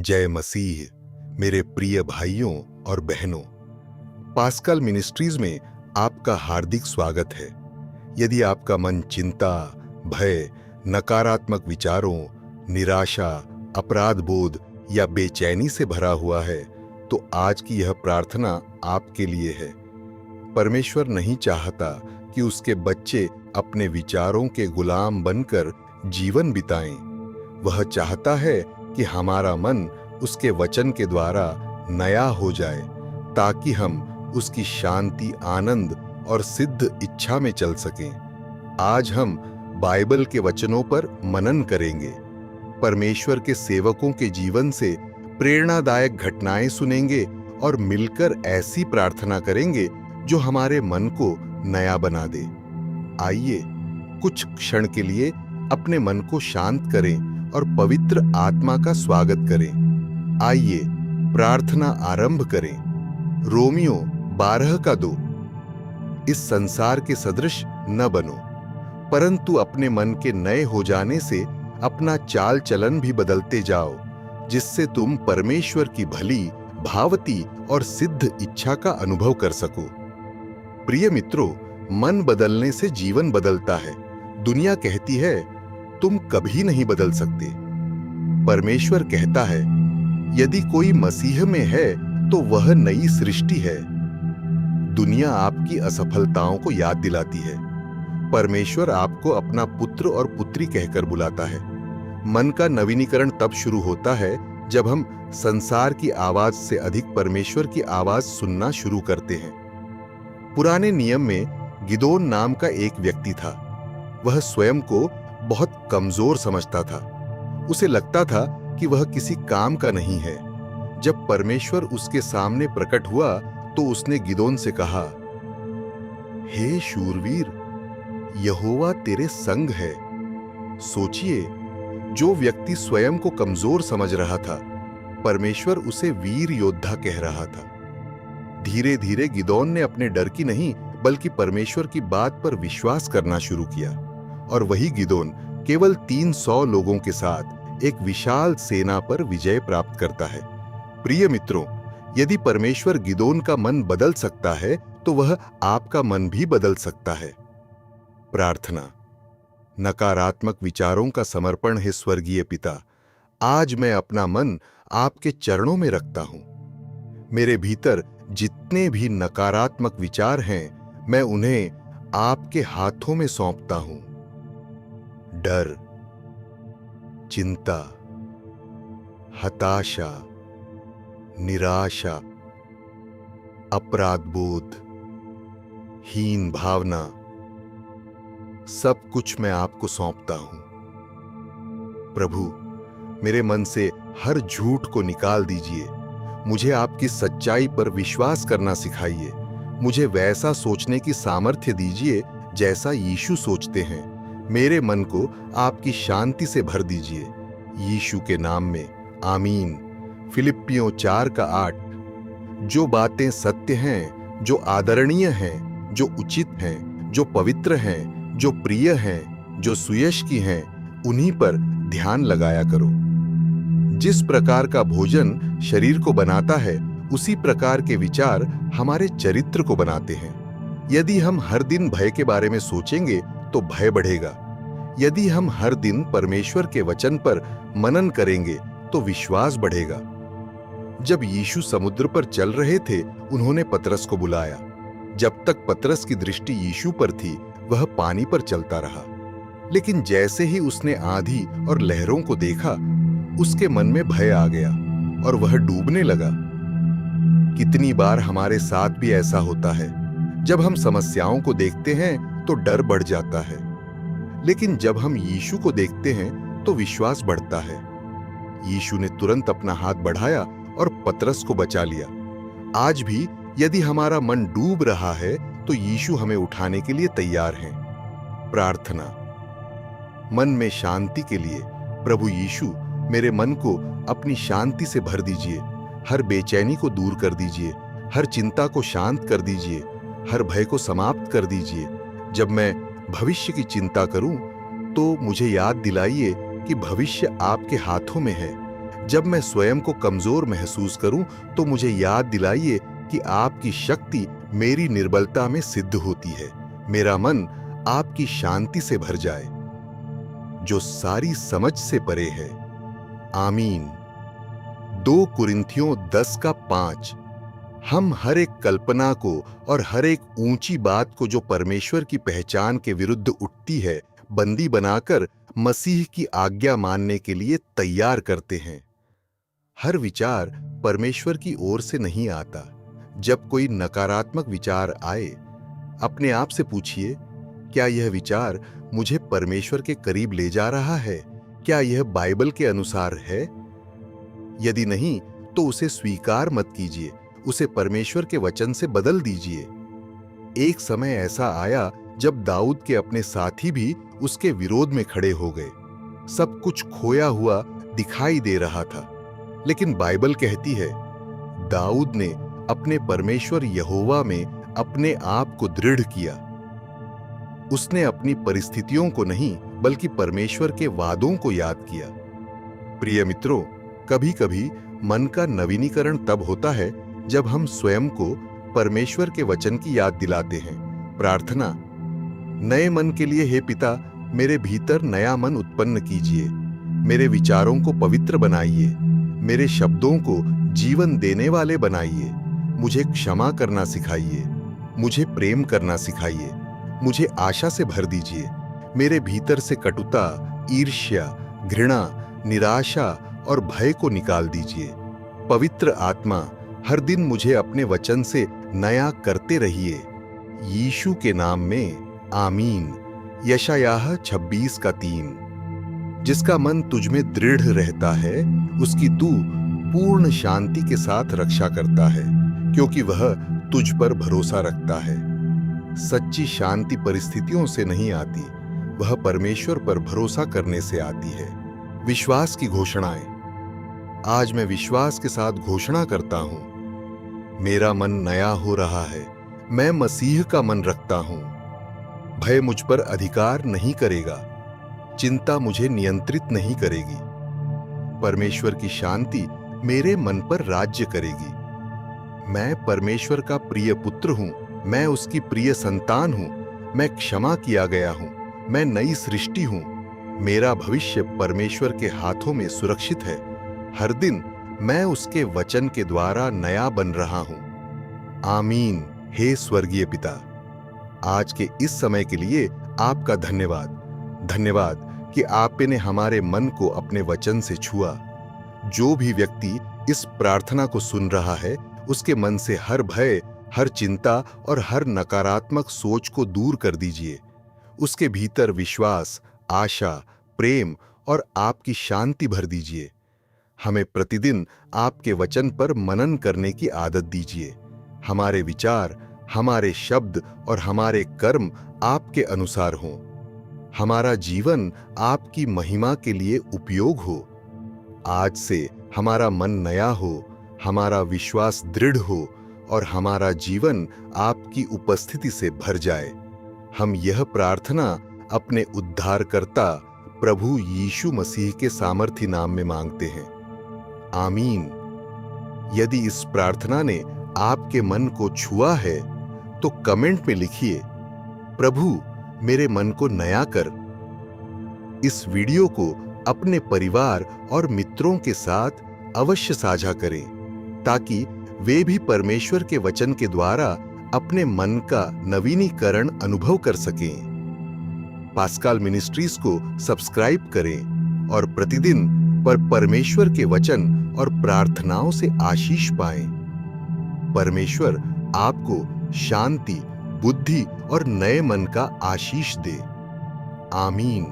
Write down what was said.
जय मसीह। मेरे प्रिय भाइयों और बहनों, पास्कल मिनिस्ट्रीज में आपका हार्दिक स्वागत है। यदि आपका मन चिंता, भय, नकारात्मक विचारों, निराशा, अपराध बोध या बेचैनी से भरा हुआ है, तो आज की यह प्रार्थना आपके लिए है। परमेश्वर नहीं चाहता कि उसके बच्चे अपने विचारों के गुलाम बनकर जीवन बिताएं। वह चाहता है कि हमारा मन उसके वचन के द्वारा नया हो जाए, ताकि हम उसकी शांति, आनंद और सिद्ध इच्छा में चल सकें। आज हम बाइबल के वचनों पर मनन करेंगे, परमेश्वर के सेवकों के जीवन से प्रेरणादायक घटनाएं सुनेंगे और मिलकर ऐसी प्रार्थना करेंगे जो हमारे मन को नया बना दे। आइए कुछ क्षण के लिए अपने मन को शांत करें और पवित्र आत्मा का स्वागत करें। आइए प्रार्थना आरंभ करें। रोमियो 12:2। इस संसार के सदृश न बनो, परंतु अपने मन के नए हो जाने से अपना चाल चलन भी बदलते जाओ, जिससे तुम परमेश्वर की भली, भावती और सिद्ध इच्छा का अनुभव कर सको। प्रिय मित्रों, मन बदलने से जीवन बदलता है। दुनिया कहती है तुम कभी नहीं बदल सकते। परमेश्वर कहता है यदि कोई मसीह में है तो वह नई सृष्टि है। दुनिया आपकी असफलताओं को याद दिलाती है। परमेश्वर आपको अपना पुत्र और पुत्री कहकर बुलाता है। मन का नवीनीकरण तब शुरू होता है जब हम संसार की आवाज से अधिक परमेश्वर की आवाज सुनना शुरू करते हैं। पुराने नियम में गिदोन नाम का एक व्यक्ति था। वह स्वयं को बहुत कमजोर समझता था। उसे लगता था कि वह किसी काम का नहीं है। जब परमेश्वर उसके सामने प्रकट हुआ तो उसने गिदोन से कहा, हे शूरवीर, यहोवा तेरे संग है। सोचिए, जो व्यक्ति स्वयं को कमजोर समझ रहा था, परमेश्वर उसे वीर योद्धा कह रहा था। धीरे धीरे गिदोन ने अपने डर की नहीं बल्कि परमेश्वर की बात पर विश्वास करना शुरू किया, और वही गिदोन केवल 300 लोगों के साथ एक विशाल सेना पर विजय प्राप्त करता है। प्रिय मित्रों, यदि परमेश्वर गिदोन का मन बदल सकता है तो वह आपका मन भी बदल सकता है। प्रार्थना। नकारात्मक विचारों का समर्पण है स्वर्गीय पिता। आज मैं अपना मन आपके चरणों में रखता हूं। मेरे भीतर जितने भी नकारात्मक विचार हैं, मैं उन्हें आपके हाथों में सौंपता हूं। डर, चिंता, हताशा, निराशा, अपराध बोध, हीन भावना, सब कुछ मैं आपको सौंपता हूं। प्रभु, मेरे मन से हर झूठ को निकाल दीजिए। मुझे आपकी सच्चाई पर विश्वास करना सिखाइए। मुझे वैसा सोचने की सामर्थ्य दीजिए जैसा यीशु सोचते हैं। मेरे मन को आपकी शांति से भर दीजिए। यीशु के नाम में आमीन। फिलिप्पियों 4:8। जो बातें सत्य हैं, जो आदरणीय हैं, जो उचित हैं, जो पवित्र हैं, जो प्रिय हैं, जो सुयश की हैं, उन्हीं पर ध्यान लगाया करो। जिस प्रकार का भोजन शरीर को बनाता है, उसी प्रकार के विचार हमारे चरित्र को बनाते हैं। यदि हम हर दिन भय के बारे में सोचेंगे तो भय बढ़ेगा। यदि हम हर दिन परमेश्वर के वचन पर मनन करेंगे तो विश्वास बढ़ेगा। जब यीशु समुद्र पर चल रहे थे, उन्होंने पतरस को बुलाया। जब तक पतरस की दृष्टि यीशु पर थी, वह पानी पर चलता रहा। लेकिन जैसे ही उसने आंधी और लहरों को देखा, उसके मन में भय आ गया और वह डूबने लगा। कितनी बार हमारे साथ भी ऐसा होता है। जब हम समस्याओं को देखते हैं तो डर बढ़ जाता है, लेकिन जब हम यीशु को देखते हैं तो विश्वास बढ़ता है। यीशु ने तुरंत अपना हाथ बढ़ाया और पतरस को बचा लिया। आज भी यदि हमारा मन डूब रहा है तो यीशु हमें उठाने के लिए तैयार हैं। प्रार्थना। मन में शांति के लिए प्रभु यीशु, मेरे मन को अपनी शांति से भर दीजिए। हर बेचैनी को दूर कर दीजिए। हर चिंता को शांत कर दीजिए। हर भय को समाप्त कर दीजिए। जब मैं भविष्य की चिंता करूं तो मुझे याद दिलाइए कि भविष्य आपके हाथों में है। जब मैं स्वयं को कमजोर महसूस करूं तो मुझे याद दिलाइए कि आपकी शक्ति मेरी निर्बलता में सिद्ध होती है। मेरा मन आपकी शांति से भर जाए जो सारी समझ से परे है। आमीन। 2 कुरिन्थियों 10:5। हम हर एक कल्पना को और हर एक ऊंची बात को जो परमेश्वर की पहचान के विरुद्ध उठती है बंदी बनाकर मसीह की आज्ञा मानने के लिए तैयार करते हैं। हर विचार परमेश्वर की ओर से नहीं आता। जब कोई नकारात्मक विचार आए, अपने आप से पूछिए, क्या यह विचार मुझे परमेश्वर के करीब ले जा रहा है? क्या यह बाइबल के अनुसार है? यदि नहीं, तो उसे स्वीकार मत कीजिए, उसे परमेश्वर के वचन से बदल दीजिए। एक समय ऐसा आया जब दाऊद के अपने साथी भी उसके विरोध में खड़े हो गए। सब कुछ खोया हुआ दिखाई दे रहा था, लेकिन बाइबल कहती है, दाऊद ने अपने परमेश्वर यहोवा में अपने आप को दृढ़ किया। उसने अपनी परिस्थितियों को नहीं, बल्कि परमेश्वर के वादों को याद किया। प्रिय मित्रों, कभी-कभी मन का नवीनीकरण तब होता है जब हम स्वयं को परमेश्वर के वचन की याद दिलाते हैं। प्रार्थना। नए मन के लिए हे पिता, मेरे भीतर नया मन उत्पन्न कीजिए। मेरे विचारों को पवित्र बनाइए, मेरे शब्दों को जीवन देने वाले बनाइए। मुझे क्षमा करना सिखाइए, मुझे प्रेम करना सिखाइए, मुझे आशा से भर दीजिए। मेरे भीतर से कटुता, ईर्ष्या, घृणा, निराशा और भय को निकाल दीजिए। पवित्र आत्मा, हर दिन मुझे अपने वचन से नया करते रहिए। यीशु के नाम में आमीन। यशायाह 26:3। जिसका मन तुझ में दृढ़ रहता है, उसकी तू पूर्ण शांति के साथ रक्षा करता है, क्योंकि वह तुझ पर भरोसा रखता है। सच्ची शांति परिस्थितियों से नहीं आती, वह परमेश्वर पर भरोसा करने से आती है। विश्वास की घोषणाएं। आज मैं विश्वास के साथ घोषणा करता हूं, मेरा मन नया हो रहा है। मैं मसीह का मन रखता हूं। भय मुझ पर अधिकार नहीं करेगा, चिंता मुझे नियंत्रित नहीं करेगी। परमेश्वर की शांति मेरे मन पर राज्य करेगी। मैं परमेश्वर का प्रिय पुत्र हूं, मैं उसकी प्रिय संतान हूं। मैं क्षमा किया गया हूं, मैं नई सृष्टि हूं। मेरा भविष्य परमेश्वर के हाथों में सुरक्षित है। हर दिन मैं उसके वचन के द्वारा नया बन रहा हूं। आमीन। हे स्वर्गीय पिता, आज के इस समय के लिए आपका धन्यवाद। धन्यवाद कि आपने हमारे मन को अपने वचन से छुआ। जो भी व्यक्ति इस प्रार्थना को सुन रहा है, उसके मन से हर भय, हर चिंता और हर नकारात्मक सोच को दूर कर दीजिए। उसके भीतर विश्वास, आशा, प्रेम और आपकी शांति भर दीजिए। हमें प्रतिदिन आपके वचन पर मनन करने की आदत दीजिए। हमारे विचार, हमारे शब्द और हमारे कर्म आपके अनुसार हों। हमारा जीवन आपकी महिमा के लिए उपयोग हो। आज से हमारा मन नया हो, हमारा विश्वास दृढ़ हो और हमारा जीवन आपकी उपस्थिति से भर जाए। हम यह प्रार्थना अपने उद्धारकर्ता प्रभु यीशु मसीह के सामर्थी नाम में मांगते हैं। आमीन। यदि इस प्रार्थना ने आपके मन को छुआ है तो कमेंट में लिखिए, प्रभु मेरे मन को नया कर। इस वीडियो को अपने परिवार और मित्रों के साथ अवश्य साझा करें ताकि वे भी परमेश्वर के वचन के द्वारा अपने मन का नवीनीकरण अनुभव कर सकें। पास्कल मिनिस्ट्रीज को सब्सक्राइब करें और प्रतिदिन परमेश्वर के वचन और प्रार्थनाओं से आशीष पाएं। परमेश्वर आपको शांति, बुद्धि और नए मन का आशीष दे। आमीन।